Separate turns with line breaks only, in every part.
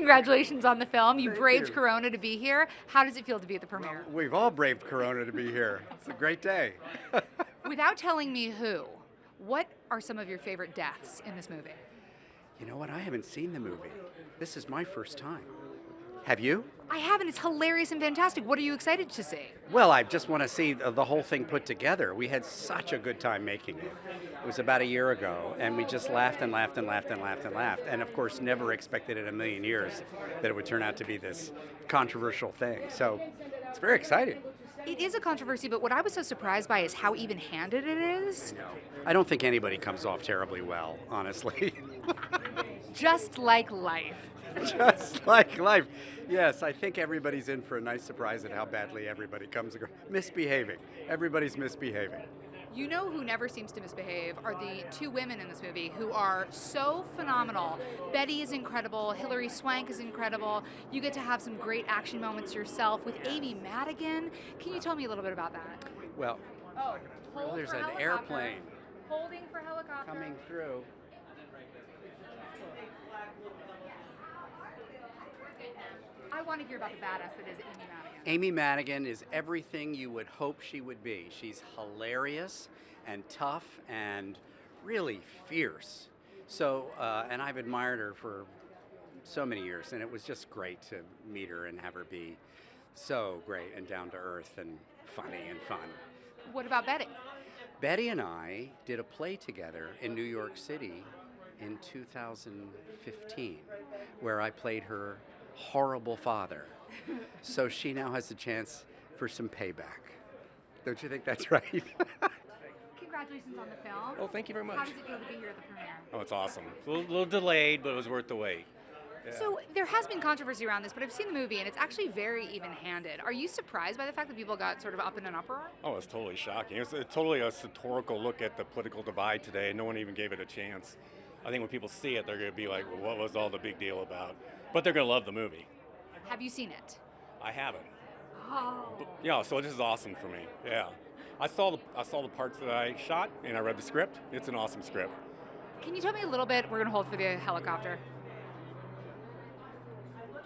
Congratulations on the film. You
Thank
braved
you.
Corona to be here. How does it feel to be at the premiere?
We've all braved Corona to be here. It's a great day.
Without telling me who, what are some of your favorite deaths in this movie?
You know what? I haven't seen the movie. This is my first time. Have you?
I haven't. It's hilarious and fantastic. What are you excited to see?
Well, I just want to see the whole thing put together. We had such a good time making it. It was about a year ago, and we just laughed and laughed and laughed and laughed and laughed. And of course, never expected in a million years that it would turn out to be this controversial thing. So it's very exciting.
It is a controversy, but what I was so surprised by is how even-handed it is.
No, I don't think anybody comes off terribly well, honestly.
Just like life.
Just like life. Yes, I think everybody's in for a nice surprise at how badly everybody comes across. Misbehaving. Everybody's misbehaving.
You know who never seems to misbehave are the two women in this movie who are so phenomenal. Betty is incredible. Hilary Swank is incredible. You get to have some great action moments yourself with Amy Madigan. Can you tell me a little bit about that?
Well, there's an airplane
Holding for helicopter.
coming through.
I want to hear about the badass that is Amy Madigan.
Amy Madigan is everything you would hope she would be. She's hilarious and tough and really fierce. So, and I've admired her for so many years, and it was just great to meet her and have her be so great and down to earth and funny and fun.
What about Betty?
Betty and I did a play together in New York City in 2015, where I played her horrible father. So she now has a chance for some payback. Don't you think that's right?
Congratulations on the film.
Oh, thank you very much.
How does it feel to be here at the premiere?
Oh, it's awesome. A little delayed, but it was worth the wait. Yeah.
So there has been controversy around this, but I've seen the movie and it's actually very even-handed. Are you surprised by the fact that people got sort of up in an uproar?
Oh, it's totally shocking. It's totally a satirical look at the political divide today. No one even gave it a chance. I think when people see it, they're going to be like, well, what was all the big deal about? But they're going to love the movie.
Have you seen it?
I haven't.
Oh.
But, yeah, so this is awesome for me. Yeah. I saw the parts that I shot, and I read the script. It's an awesome script.
Can you tell me a little bit? We're going to hold for the helicopter.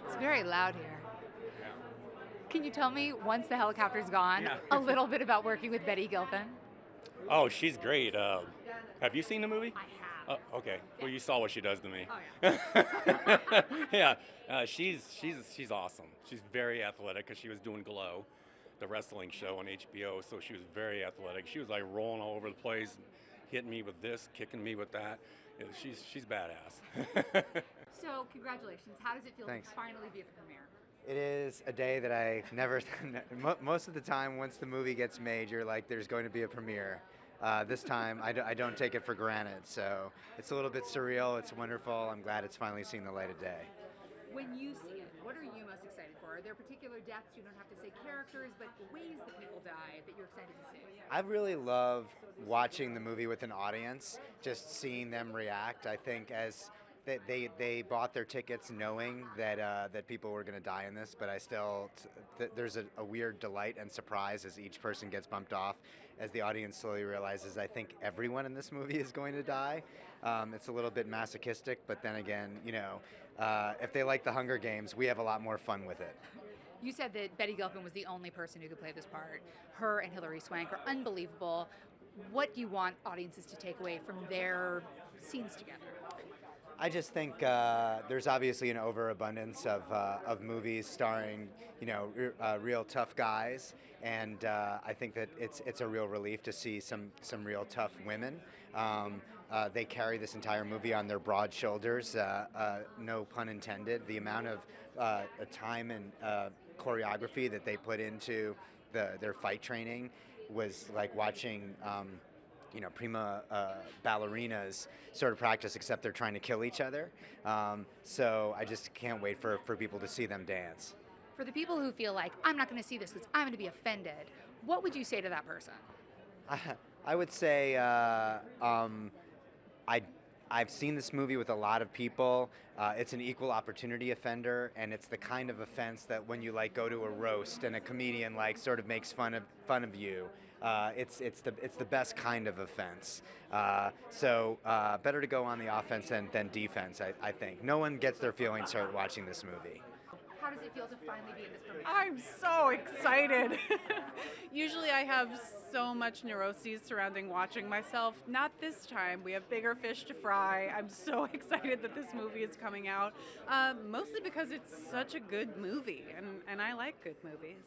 It's very loud here.
Yeah.
Can you tell me, once the helicopter's gone,
Yeah.
a little bit about working with Betty Gilpin?
Oh, she's great. Have you seen the movie?
I have.
Okay. Well, you saw what she does to me.
Oh,
Yeah, she's awesome. She's very athletic because she was doing Glow, the wrestling show on HBO. So she was very athletic. She was like rolling all over the place, hitting me with this, kicking me with that. Yeah, she's badass.
So, congratulations. How does it feel
Thanks.
to finally be at the premiere?
It is a day that I never, most of the time, once the movie gets made, you're like, there's going to be a premiere. This time, I don't take it for granted, so it's a little bit surreal. It's wonderful. I'm glad it's finally seeing the light of day.
When you see it, what are you most excited for? Are there particular deaths, you don't have to say characters, but ways that people die that you're excited to see?
I really love watching the movie with an audience, just seeing them react. I think as they bought their tickets knowing that people were going to die in this, but I still there's a weird delight and surprise as each person gets bumped off, as the audience slowly realizes I think everyone in this movie is going to die. It's a little bit masochistic, but then again, if they like the Hunger Games, we have a lot more fun with it.
You said that Betty Gilpin was the only person who could play this part. Her and Hilary Swank are unbelievable. What do you want audiences to take away from their scenes together?
I just think there's obviously an overabundance of movies starring, real tough guys, and I think that it's a real relief to see some real tough women. They carry this entire movie on their broad shoulders, no pun intended. The amount of time and choreography that they put into their fight training was like watching prima ballerinas sort of practice, except they're trying to kill each other. So I just can't wait for people to see them dance.
For the people who feel like, I'm not going to see this because I'm going to be offended, what would you say to that person?
I would say I've seen this movie with a lot of people. It's an equal opportunity offender, and it's the kind of offense that when you go to a roast and a comedian sort of makes fun of you, it's the best kind of offense. So better to go on the offense than defense. I think no one gets their feelings hurt watching this movie.
How does it feel to finally be in this premiere?
I'm so excited. Usually I have so much neuroses surrounding watching myself. Not this time. We have bigger fish to fry. I'm so excited that this movie is coming out. Mostly because it's such a good movie, and I like good movies.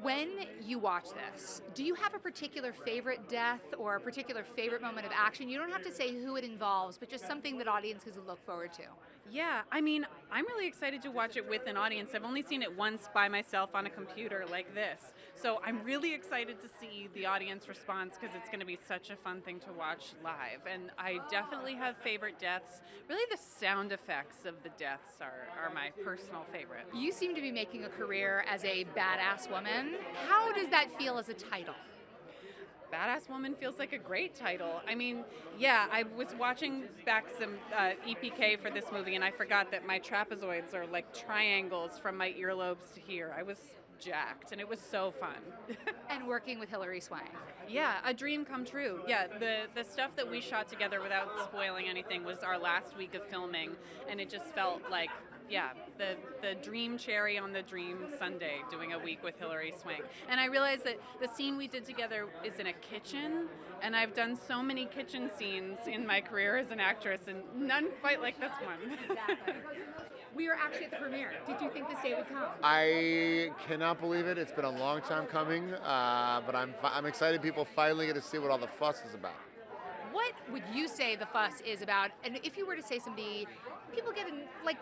When you watch this, do you have a particular favorite death or a particular favorite moment of action? You don't have to say who it involves, but just something that audiences would look forward to.
Yeah, I mean, I'm really excited to watch it with an audience. I've only seen it once by myself on a computer like this. So I'm really excited to see the audience response because it's going to be such a fun thing to watch live. And I definitely have favorite deaths. Really, the sound effects of the deaths are my personal favorite.
You seem to be making a career as a badass woman. How does that feel as a title?
Badass Woman feels like a great title. I mean, yeah, I was watching back some EPK for this movie, and I forgot that my trapezoids are like triangles from my earlobes to here. I was jacked, and it was so fun.
And working with Hilary Swank.
Yeah, a dream come true. Yeah, the stuff that we shot together without spoiling anything was our last week of filming, and it just felt like, yeah, the dream cherry on the dream sundae doing a week with Hilary Swank. And I realized that the scene we did together is in a kitchen, and I've done so many kitchen scenes in my career as an actress, and none quite like this one.
Exactly. We are actually at the premiere. Did you think this day would come?
I cannot believe it. It's been a long time coming, but I'm excited people finally get to see what all the fuss is about.
What would you say the fuss is about? And if you were to say somebody, people get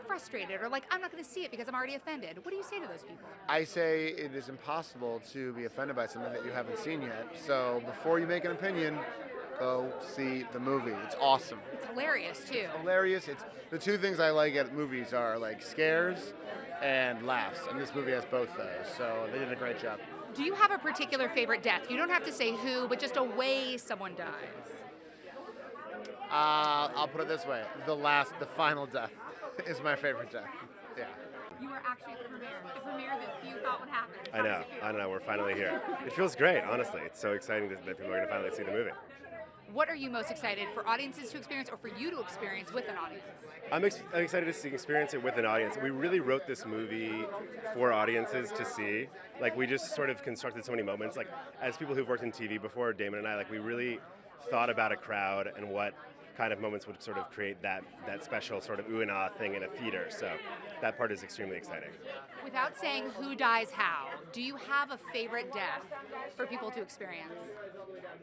frustrated or like, I'm not going to see it because I'm already offended. What do you say to those people?
I say it is impossible to be offended by something that you haven't seen yet. So before you make an opinion, go see the movie. It's awesome.
It's hilarious too.
Hilarious. It's the two things I like at movies are like scares and laughs, and this movie has both those. So they did a great job.
Do you have a particular favorite death? You don't have to say who, but just a way someone dies.
I'll put it this way: the final death is my favorite death. Yeah.
You were actually at the premiere that you thought would happen.
I know, we're finally here. It feels great, honestly. It's so exciting that people are going to finally see the movie.
What are you most excited for audiences to experience or for you to experience with an audience?
I'm excited to experience it with an audience. We really wrote this movie for audiences to see. Like, we just sort of constructed so many moments. Like, as people who've worked in TV before, Damon and I, like, we really thought about a crowd and what kind of moments would sort of create that special sort of ooh and ah thing in a theater. So that part is extremely exciting.
Without saying who dies how, do you have a favorite death for people to experience?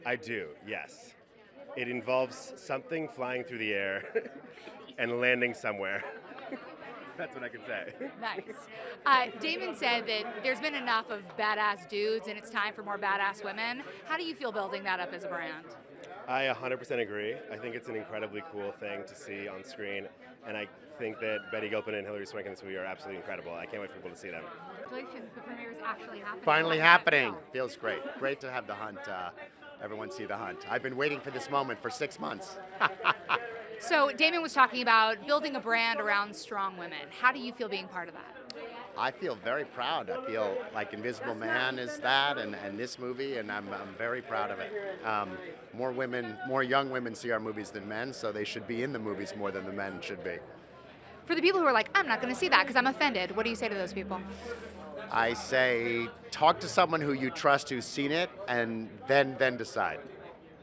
I do, yes. It involves something flying through the air and landing somewhere. That's what I can say.
Nice. Damon said that there's been enough of badass dudes and it's time for more badass women. How do you feel building that up as a brand?
I 100% agree. I think it's an incredibly cool thing to see on screen, and I think that Betty Gilpin and Hilary Swank in this movie are absolutely incredible. I can't wait for people to see them.
Congratulations, the premiere is actually happening.
Finally happening. Feels great. Great to have The Hunt. Everyone see The Hunt. I've been waiting for this moment for 6 months.
So Damon was talking about building a brand around strong women. How do you feel being part of that?
I feel very proud. I feel like Invisible Man is that, and this movie, and I'm very proud of it. More young women see our movies than men, so they should be in the movies more than the men should be.
For the people who are like, I'm not going to see that because I'm offended, what do you say to those people?
I say, talk to someone who you trust who's seen it, and then decide.